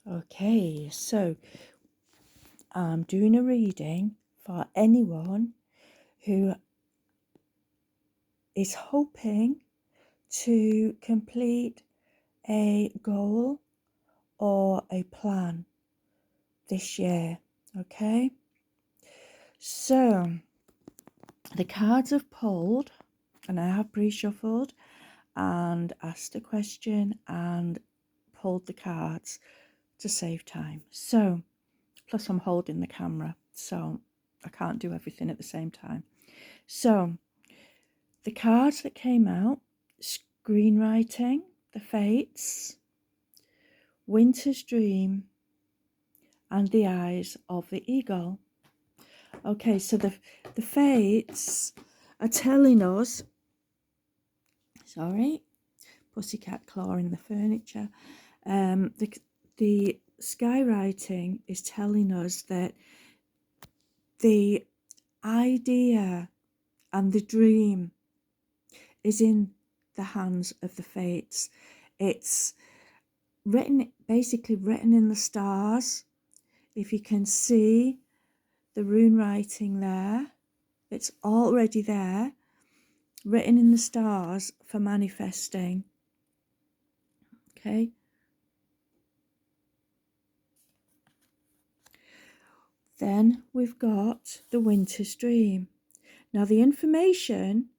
Okay, so I'm doing a reading for anyone who is hoping to complete a goal or a plan this year. Okay, so the cards have pulled, and I have pre-shuffled and asked a question and pulled the cards to save time. So, plus I'm holding the camera, so I can't do everything at the same time. So, the cards that came out: screenwriting, the fates, winter's dream, and the eyes of the eagle. Okay, so the fates are telling us, sorry, pussycat clawing the furniture. The skywriting is telling us that the idea and the dream is in the hands of the fates. It's basically written in the stars. If you can see the rune writing there, it's already there, written in the stars for manifesting. Okay. Then we've got the winter's dream. Now, the information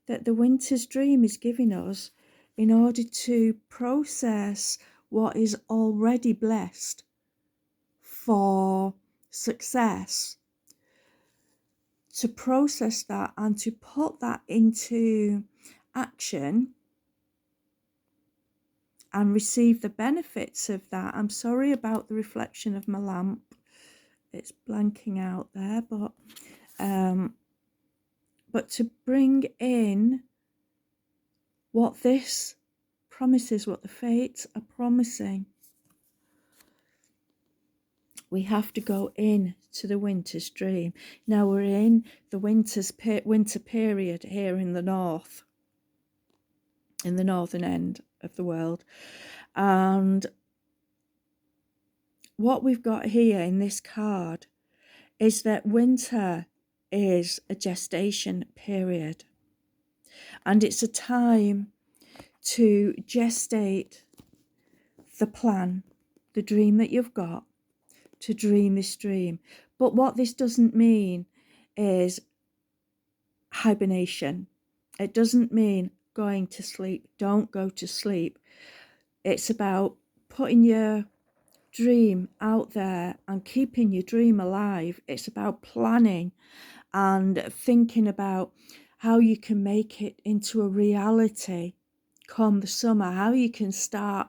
that the winter's dream is giving us in order to process what is already blessed for success, to process that and to put that into action and receive the benefits of that. I'm sorry about the reflection of my lamp. It's blanking out there, but to bring in what this promises, what the fates are promising, we have to go in to the winter's dream. Now we're in the winter period here in the north, in the northern end of the world. And what we've got here in this card is that winter is a gestation period. And it's a time to gestate the plan, the dream that you've got, to dream this dream. But what this doesn't mean is hibernation. It doesn't mean going to sleep. Don't go to sleep. It's about putting your dream out there and keeping your dream alive. It's about planning and thinking about how you can make it into a reality come the summer, how you can start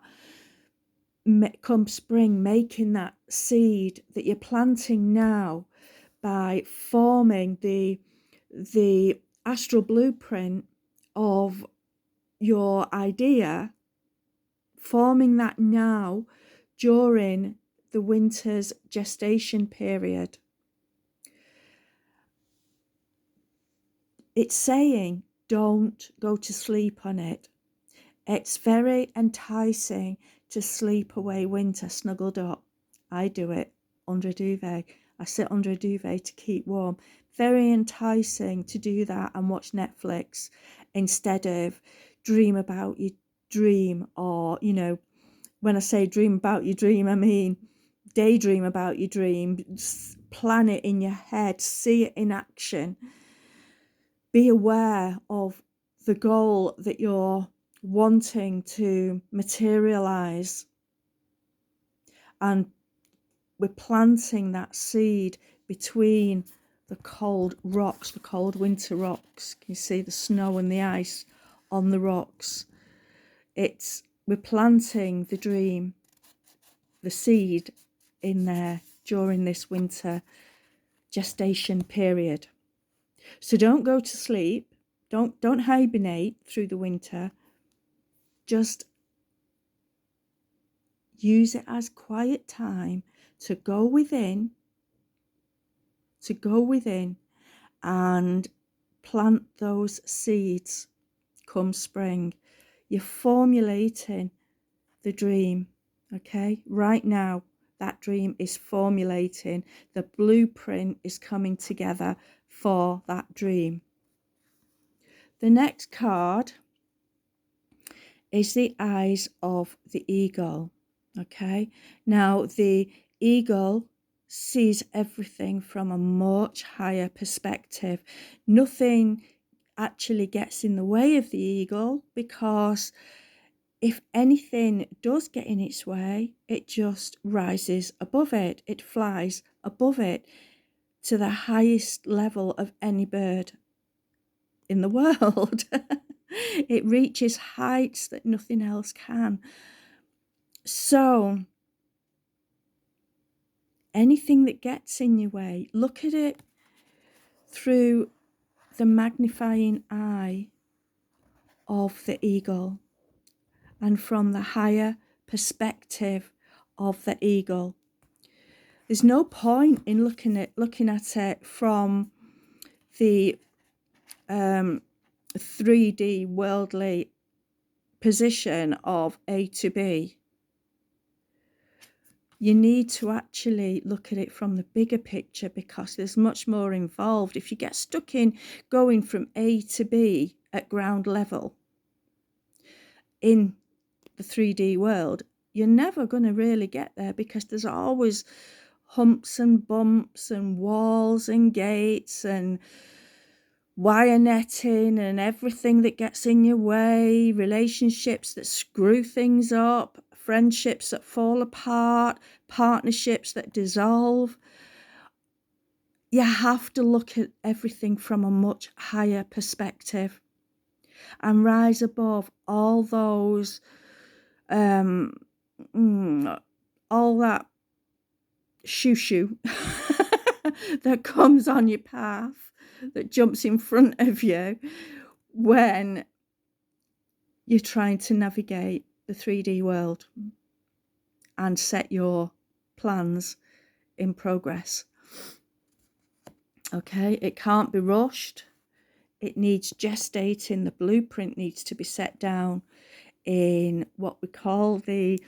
come spring making that seed that you're planting now by forming the astral blueprint of your idea, forming that now during the winter's gestation period. It's saying don't go to sleep on it. It's very enticing to sleep away winter snuggled up. I do it under a duvet. I sit under a duvet to keep warm. Very enticing to do that and watch Netflix instead of dream about your dream, or, you know, when I say dream about your dream, I mean daydream about your dream, plan it in your head, see it in action. Be aware of the goal that you're wanting to materialize, and we're planting that seed between the cold rocks, the cold winter rocks. Can you see the snow and the ice on the rocks? We're planting the dream, the seed in there during this winter gestation period. So don't go to sleep. Don't hibernate through the winter. Just use it as quiet time to go within and plant those seeds come spring. You're formulating the dream, okay, right now. that dream is formulating. The blueprint is coming together for that dream. The next card is the eyes of the eagle. Okay, now the eagle sees everything from a much higher perspective. Nothing actually gets in the way of the eagle, because if anything does get in its way, it just rises above it. It flies above it to the highest level of any bird in the world. It reaches heights that nothing else can. So anything that gets in your way, look at it through the magnifying eye of the eagle, and from the higher perspective of the eagle. There's no point in looking at it from the 3D worldly position of A to B. You need to actually look at it from the bigger picture, because there's much more involved. If you get stuck in going from A to B at ground level in the 3D world, you're never going to really get there, because there's always humps and bumps and walls and gates and wire netting and everything that gets in your way, relationships that screw things up, friendships that fall apart, partnerships that dissolve. You have to look at everything from a much higher perspective and rise above all those, all that shoo that comes on your path, that jumps in front of you when you're trying to navigate the 3D world and set your plans in progress. Okay, it can't be rushed. It needs gestating. The blueprint needs to be set down in what we call the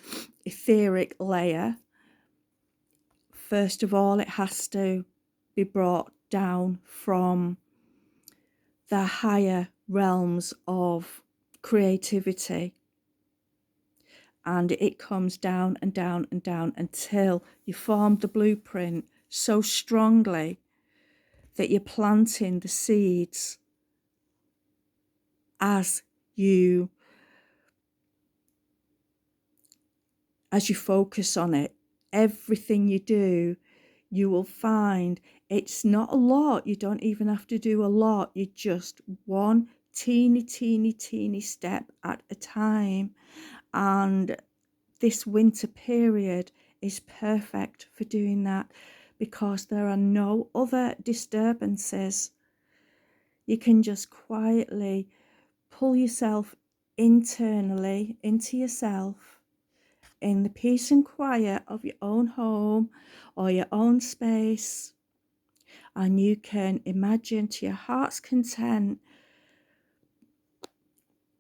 etheric layer. First of all, it has to be brought down from the higher realms of creativity, and it comes down and down and down until you form the blueprint so strongly that you're planting the seeds as you focus on it. Everything you do, you will find it's not a lot. You don't even have to do a lot. You just one teeny step at a time. And this winter period is perfect for doing that, because there are no other disturbances. You can just quietly pull yourself internally into yourself, in the peace and quiet of your own home or your own space, and you can imagine to your heart's content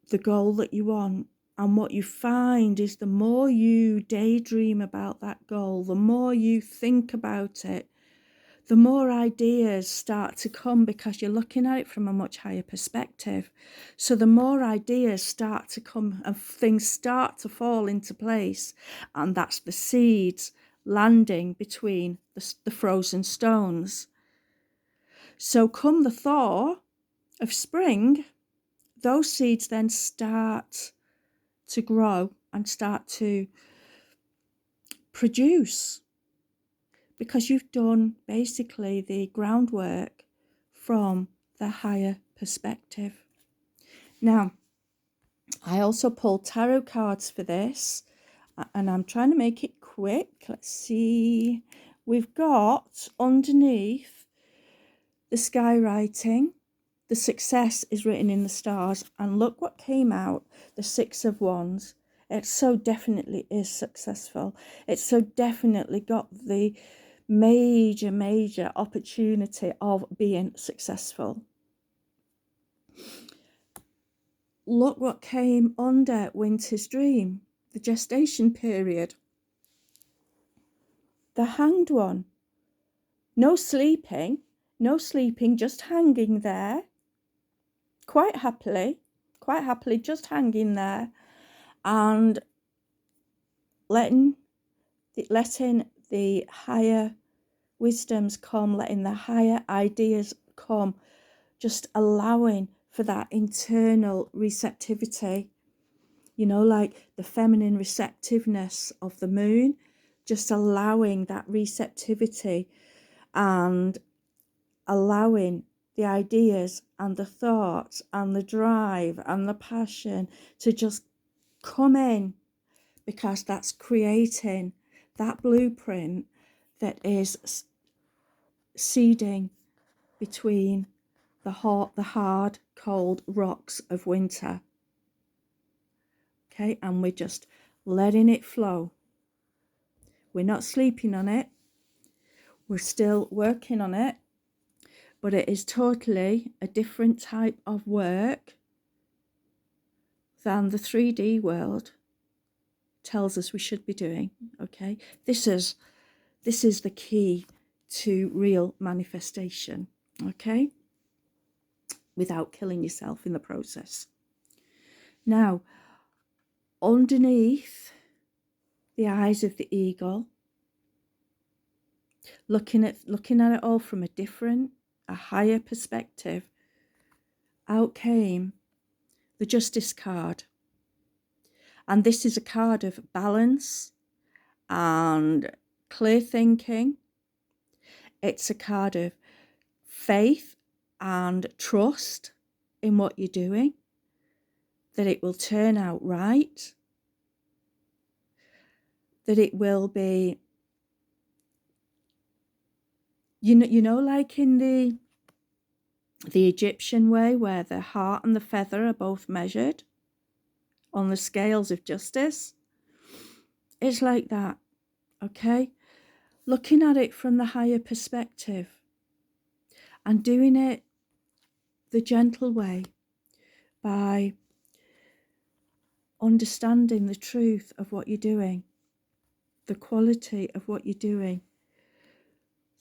the goal that you want. And what you find is the more you daydream about that goal, the more you think about it, the more ideas start to come, because you're looking at it from a much higher perspective. So the more ideas start to come and things start to fall into place, and that's the seeds landing between the frozen stones. So come the thaw of spring, those seeds then start to grow and start to produce, because you've done basically the groundwork from the higher perspective. Now, I also pulled tarot cards for this, and I'm trying to make it quick. Let's see. We've got underneath the skywriting, the success is written in the stars, and look what came out, the Six of Wands. It so definitely is successful. It so definitely got the major opportunity of being successful. Look what came under Winter's Dream, the gestation period. the Hanged One. No sleeping, just hanging there, quite happily, just hanging there, and letting the higher wisdoms come, letting the higher ideas come, just allowing for that internal receptivity, like the feminine receptiveness of the moon, just allowing that receptivity and allowing the ideas and the thoughts and the drive and the passion to just come in, because that's creating that blueprint that is seeding between the hard, cold rocks of winter. Okay, and we're just letting it flow. We're not sleeping on it. We're still working on it, but it is totally a different type of work than the 3D world tells us we should be doing. Okay, this is the key to real manifestation. Okay, without killing yourself in the process. Now, underneath the eyes of the eagle, looking at it all from a higher perspective, out came the Justice card. And this is a card of balance and clear thinking. It's a card of faith and trust in what you're doing, that it will turn out right, that it will be, like in the Egyptian way, where the heart and the feather are both measured on the scales of justice. It's like that, okay? Looking at it from the higher perspective and doing it the gentle way, by understanding the truth of what you're doing, the quality of what you're doing,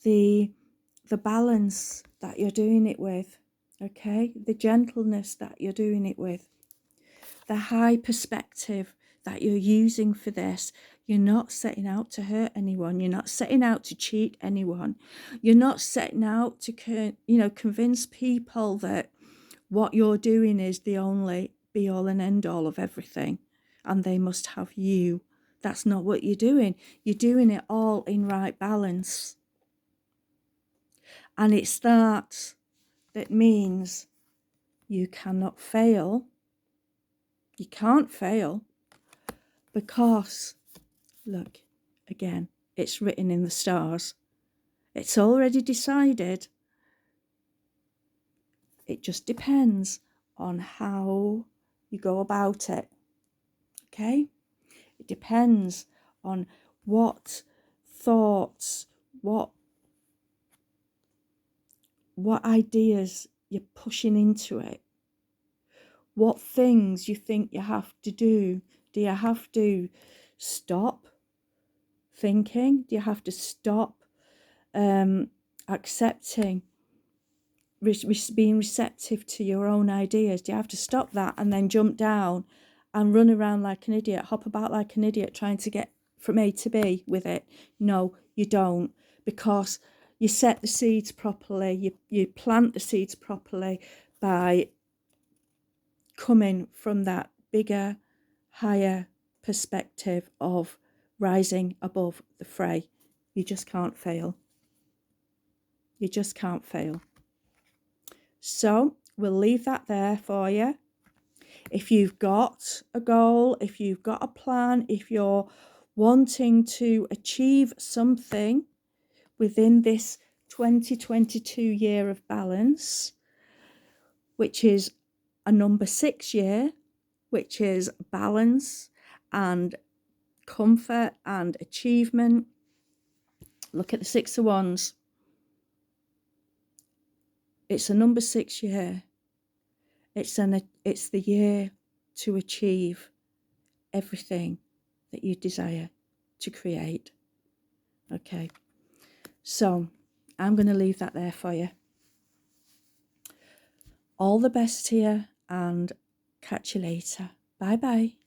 the balance that you're doing it with, okay? The gentleness that you're doing it with, the high perspective that you're using for this. You're not setting out to hurt anyone. You're not setting out to cheat anyone. You're not setting out to, convince people that what you're doing is the only be all and end all of everything, and they must have you. That's not what you're doing. You're doing it all in right balance. And it's that means you cannot fail. You can't fail, because, look, again, it's written in the stars. It's already decided. It just depends on how you go about it. Okay? It depends on what thoughts, what ideas you're pushing into it. What things you think you have to do. Do you have to stop thinking? Do you have to stop accepting, being receptive to your own ideas? Do you have to stop that and then jump down and run around like an idiot, hop about like an idiot, trying to get from A to B with it? No, you don't, because you set the seeds properly, you plant the seeds properly by coming from that bigger, higher perspective of rising above the fray. You just can't fail. You just can't fail. So we'll leave that there for you. If you've got a goal, if you've got a plan, if you're wanting to achieve something within this 2022 year of balance, which is a number 6 year, which is balance and comfort and achievement. Look at the 6 of Wands. It's a number 6 year. It's the year to achieve everything that you desire to create. Okay, so I'm going to leave that there for you. All the best to you and catch you later. Bye bye.